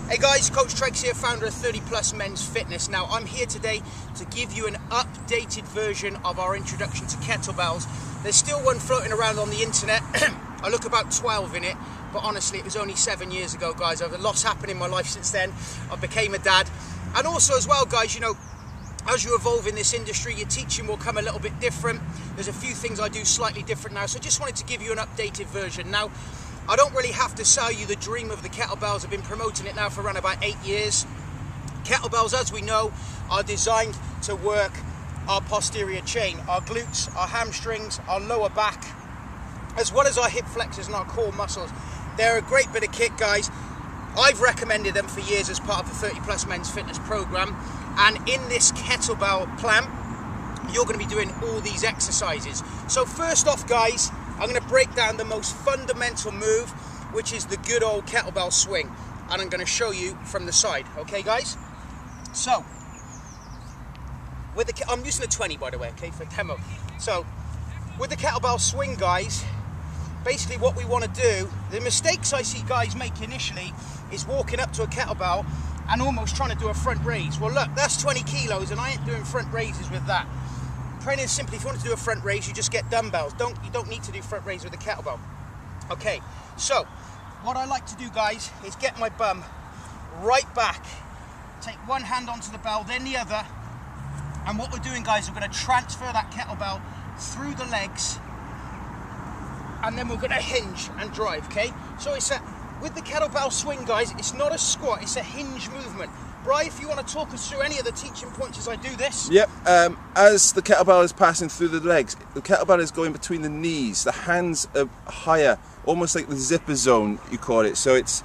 Hey guys, Coach Tregs here, founder of 30 Plus Men's Fitness. Now I'm here today to give you an updated version of our introduction to kettlebells. There's still one floating around on the internet. I look about 12 in it, but honestly it was only 7 years ago, guys. I've had lots happened in my life since then. I became a dad. And also as well, guys, you know, as you evolve in this industry, your teaching will come a little bit different. There's a few things I do slightly different now, so I just wanted to give you an updated version. Now, I don't really have to sell you the dream of the kettlebells. I've been promoting it now for around about 8 years. Kettlebells, as we know, are designed to work our posterior chain, our glutes, our hamstrings, our lower back, as well as our hip flexors and our core muscles. They're a great bit of kit, guys. I've recommended them for years as part of the 30 Plus Men's Fitness program. And in this kettlebell plan, you're going to be doing all these exercises. So first off, guys, I'm going to break down the most fundamental move, which is the good old kettlebell swing. And I'm going to show you from the side. Okay, guys? So, with the I'm using a 20, by the way, okay, for demo. So, with the kettlebell swing, guys, basically what we want to do, the mistakes I see guys make initially is walking up to a kettlebell and almost trying to do a front raise. Well, look, that's 20 kilos, and I ain't doing front raises with that. Training is simply, if you want to do a front raise, you just get dumbbells. You don't need to do front raise with a kettlebell. Okay, so what I like to do, guys, is get my bum right back, take one hand onto the bell, then the other, and what we're doing, guys, we're going to transfer that kettlebell through the legs, and then we're going to hinge and drive. Okay, so it's with the kettlebell swing, guys, it's not a squat, it's a hinge movement. Bri, if you want to talk us through any of the teaching points as I do this. Yep, as the kettlebell is passing through the legs, the kettlebell is going between the knees, the hands are higher, almost like the zipper zone, you call it. So it's,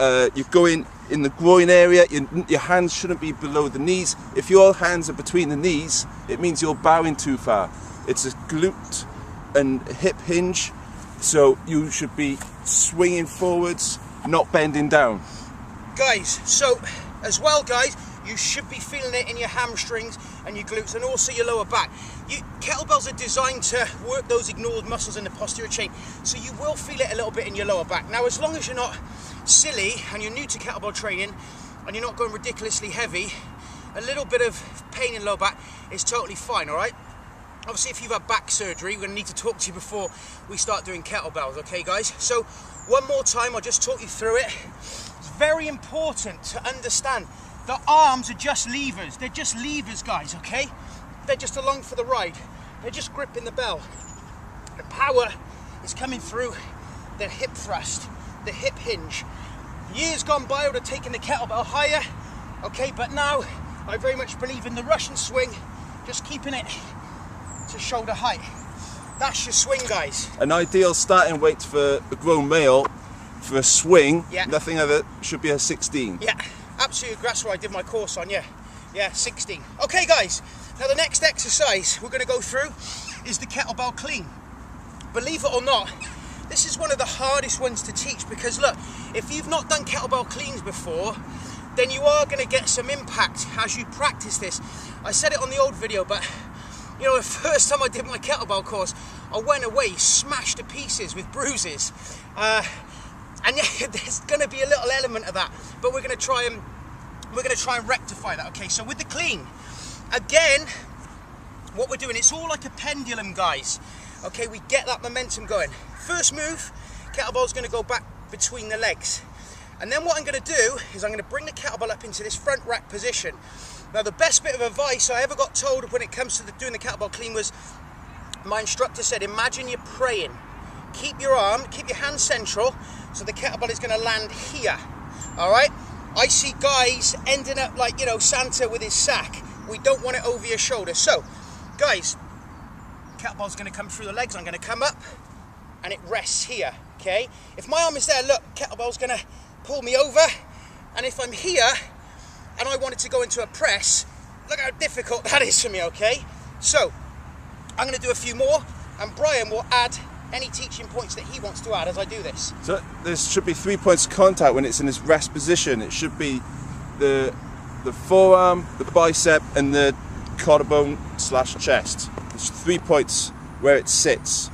you're going in the groin area, your hands shouldn't be below the knees. If your hands are between the knees, it means you're bowing too far. It's a glute and hip hinge, so you should be swinging forwards, not bending down. Guys, so as well, guys, you should be feeling it in your hamstrings and your glutes and also your lower back. Kettlebells are designed to work those ignored muscles in the posterior chain, so you will feel it a little bit in your lower back. Now, as long as you're not silly and you're new to kettlebell training and you're not going ridiculously heavy, a little bit of pain in lower back is totally fine, all right? Obviously, if you've had back surgery, we're going to need to talk to you before we start doing kettlebells, okay, guys? So, one more time, I'll just talk you through it. It's very important to understand the arms are just levers. They're just levers, guys, okay? They're just along for the ride. They're just gripping the bell. The power is coming through the hip thrust, the hip hinge. Years gone by, I would have taken the kettlebell higher, okay, but now I very much believe in the Russian swing, just keeping it to shoulder height. That's your swing, guys. An ideal starting weight for a grown male for a swing, yeah, nothing other, should be a 16. Yeah, absolutely. That's what I did my course on, yeah. Yeah, 16. Okay, guys, now the next exercise we're going to go through is the kettlebell clean. Believe it or not, this is one of the hardest ones to teach because, look, if you've not done kettlebell cleans before, then you are going to get some impact as you practice this. I said it on the old video, but you know, the first time I did my kettlebell course, I went away smashed to pieces with bruises. And yeah, there's going to be a little element of that, but we're going to try and rectify that. Okay, so with the clean, again, what we're doing, it's all like a pendulum, guys. Okay, we get that momentum going. First move, kettlebell's going to go back between the legs. And then what I'm going to do is I'm going to bring the kettlebell up into this front rack position. Now, the best bit of advice I ever got told when it comes to doing the kettlebell clean was, my instructor said, imagine you're praying. Keep your hand central, so the kettlebell is going to land here, all right? I see guys ending up like, you know, Santa with his sack. We don't want it over your shoulder. So, guys, kettlebell's going to come through the legs. I'm going to come up, and it rests here, okay? If my arm is there, look, kettlebell's going to pull me over, and if I'm here, and I wanted to go into a press, look how difficult that is for me, okay? So, I'm going to do a few more, and Brian will add any teaching points that he wants to add as I do this. So there should be 3 points of contact when it's in this rest position. It should be the forearm, the bicep, and the collarbone / chest. There's 3 points where it sits.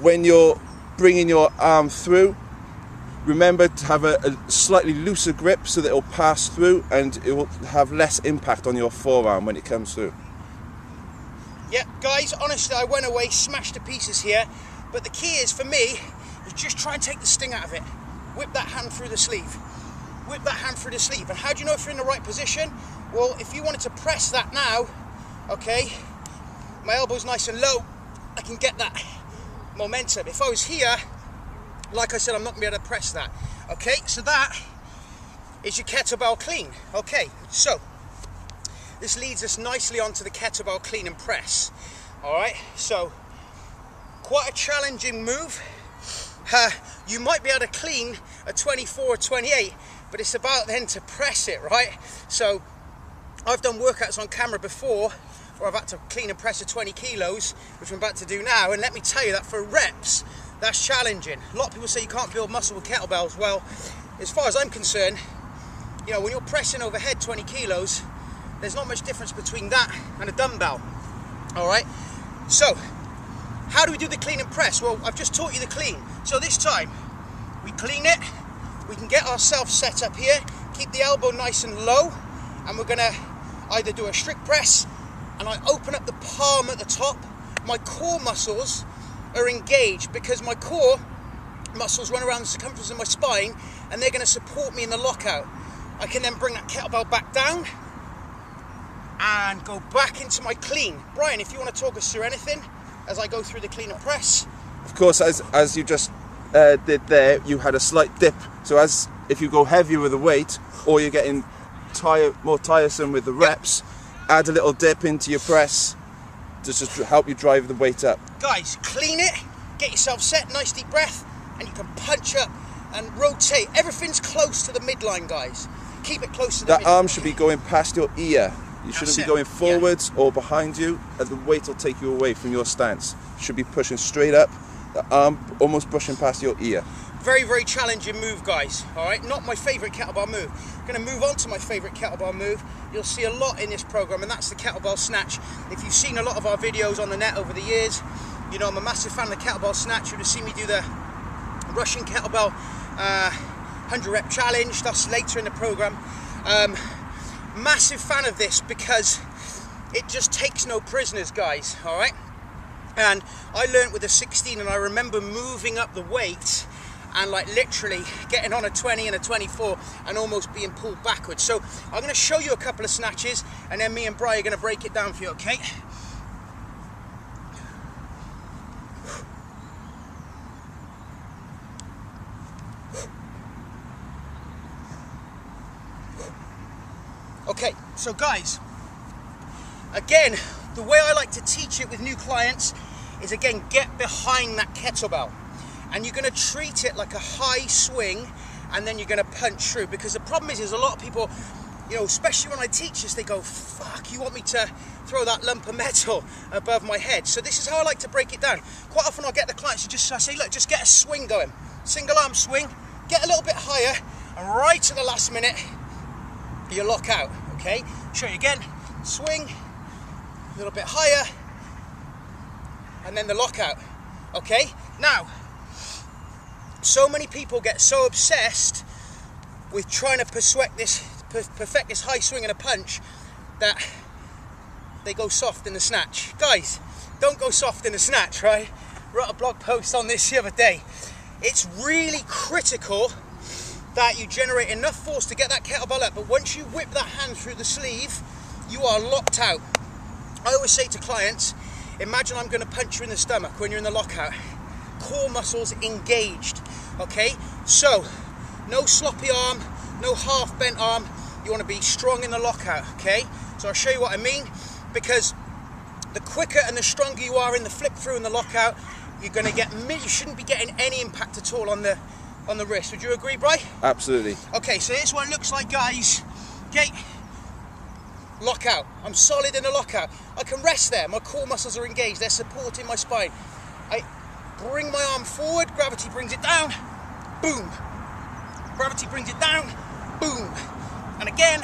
When you're bringing your arm through, Remember to have a slightly looser grip so that it will pass through and it will have less impact on your forearm when it comes through. Yeah, guys, honestly, I went away, smashed to pieces here, but the key is, for me, is just try and take the sting out of it. Whip that hand through the sleeve. Whip that hand through the sleeve. And how do you know if you're in the right position? Well, if you wanted to press that now, okay, my elbow's nice and low, I can get that momentum. If I was here, like I said, I'm not going to be able to press that. Okay, so that is your kettlebell clean. Okay, so this leads us nicely onto the kettlebell clean and press. All right, so quite a challenging move. You might be able to clean a 24 or 28, but it's about then to press it, right? So I've done workouts on camera before where I've had to clean and press a 20 kilos, which I'm about to do now, and let me tell you that for reps, that's challenging. A lot of people say you can't build muscle with kettlebells. Well, as far as I'm concerned, you know, when you're pressing overhead 20 kilos, there's not much difference between that and a dumbbell. All right, so how do we do the clean and press? Well, I've just taught you the clean. So this time, we clean it, we can get ourselves set up here, keep the elbow nice and low, and we're gonna either do a strict press, and I open up the palm at the top. My core muscles are engaged because my core muscles run around the circumference of my spine, and they're gonna support me in the lockout. I can then bring that kettlebell back down and go back into my clean. Brian, if you wanna talk us through anything as I go through the clean and press. Of course, as you just did there, you had a slight dip. So if you go heavier with the weight, or you're getting more tiresome with the reps, add a little dip into your press to just help you drive the weight up. Guys, clean it, get yourself set, nice deep breath, and you can punch up and rotate. Everything's close to the midline, guys. Keep it close to the midline. That arm should be going past your ear. You shouldn't be going forwards or behind you, and the weight will take you away from your stance. You should be pushing straight up, the arm almost brushing past your ear. Very, very challenging move, guys. All right, not my favorite kettlebell move. I'm going to move on to my favorite kettlebell move. You'll see a lot in this program, and that's the kettlebell snatch. If you've seen a lot of our videos on the net over the years, you know I'm a massive fan of the kettlebell snatch. You'll have seen me do the Russian kettlebell 100 rep challenge. That's later in the program. Massive fan of this because it just takes no prisoners, guys. All right, and I learned with a 16, and I remember moving up the weight and like literally getting on a 20 and a 24 and almost being pulled backwards. So I'm going to show you a couple of snatches, and then me and Brian are going to break it down for you, okay? Okay, so guys, again, the way I like to teach it with new clients is, again, get behind that kettlebell. And you're going to treat it like a high swing, and then you're going to punch through. Because the problem is a lot of people, you know, especially when I teach this, they go, fuck, you want me to throw that lump of metal above my head? So this is how I like to break it down. Quite often I'll get the clients to I say, look, just get a swing going. Single arm swing, get a little bit higher, and right at the last minute, you lock out, okay? Show you again, swing, a little bit higher, and then the lockout, okay? Now, so many people get so obsessed with trying to perfect this high swing and a punch that they go soft in the snatch. Guys, don't go soft in the snatch, right? Wrote a blog post on this the other day. It's really critical that you generate enough force to get that kettlebell up, but once you whip that hand through the sleeve, you are locked out. I always say to clients, imagine I'm going to punch you in the stomach when you're in the lockout. Core muscles engaged, okay? So, no sloppy arm, no half bent arm. You want to be strong in the lockout, okay? So I'll show you what I mean, because the quicker and the stronger you are in the flip through and the lockout, you're going to get, you shouldn't be getting any impact at all on the wrist. Would you agree, Bri? Absolutely. Okay, so here's what it looks like, guys. Okay, lockout. I'm solid in the lockout. I can rest there. My core muscles are engaged. They're supporting my spine. I bring my arm forward. Gravity brings it down. Boom. Gravity brings it down. Boom. And again.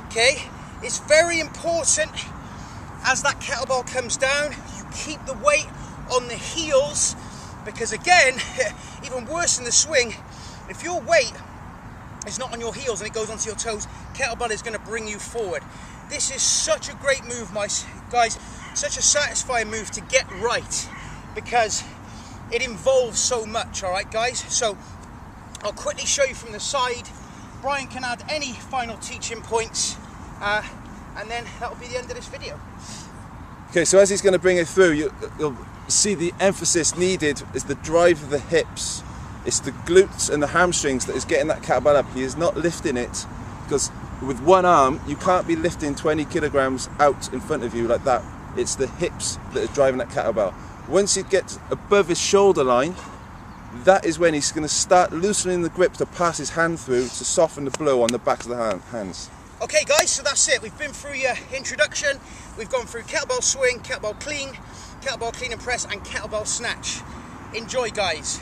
Okay, it's very important as that kettlebell comes down, you keep the weight on the heels, because again, even worse than the swing, If your weight is not on your heels and it goes onto your toes, kettlebell is going to bring you forward. This is such a great move, my guys, such a satisfying move to get right, because it involves so much, all right, guys? So I'll quickly show you from the side. Brian can add any final teaching points, and then that'll be the end of this video. Okay, so as he's going to bring it through, you'll see the emphasis needed is the drive of the hips. It's the glutes and the hamstrings that is getting that kettlebell up. He is not lifting it, because with one arm you can't be lifting 20 kilograms out in front of you like that. It's the hips that are driving that kettlebell. Once he gets above his shoulder line, that is when he's going to start loosening the grip to pass his hand through to soften the blow on the backs of the hands. Okay guys, so that's it. We've been through your introduction. We've gone through kettlebell swing, kettlebell clean and press, and kettlebell snatch. Enjoy, guys.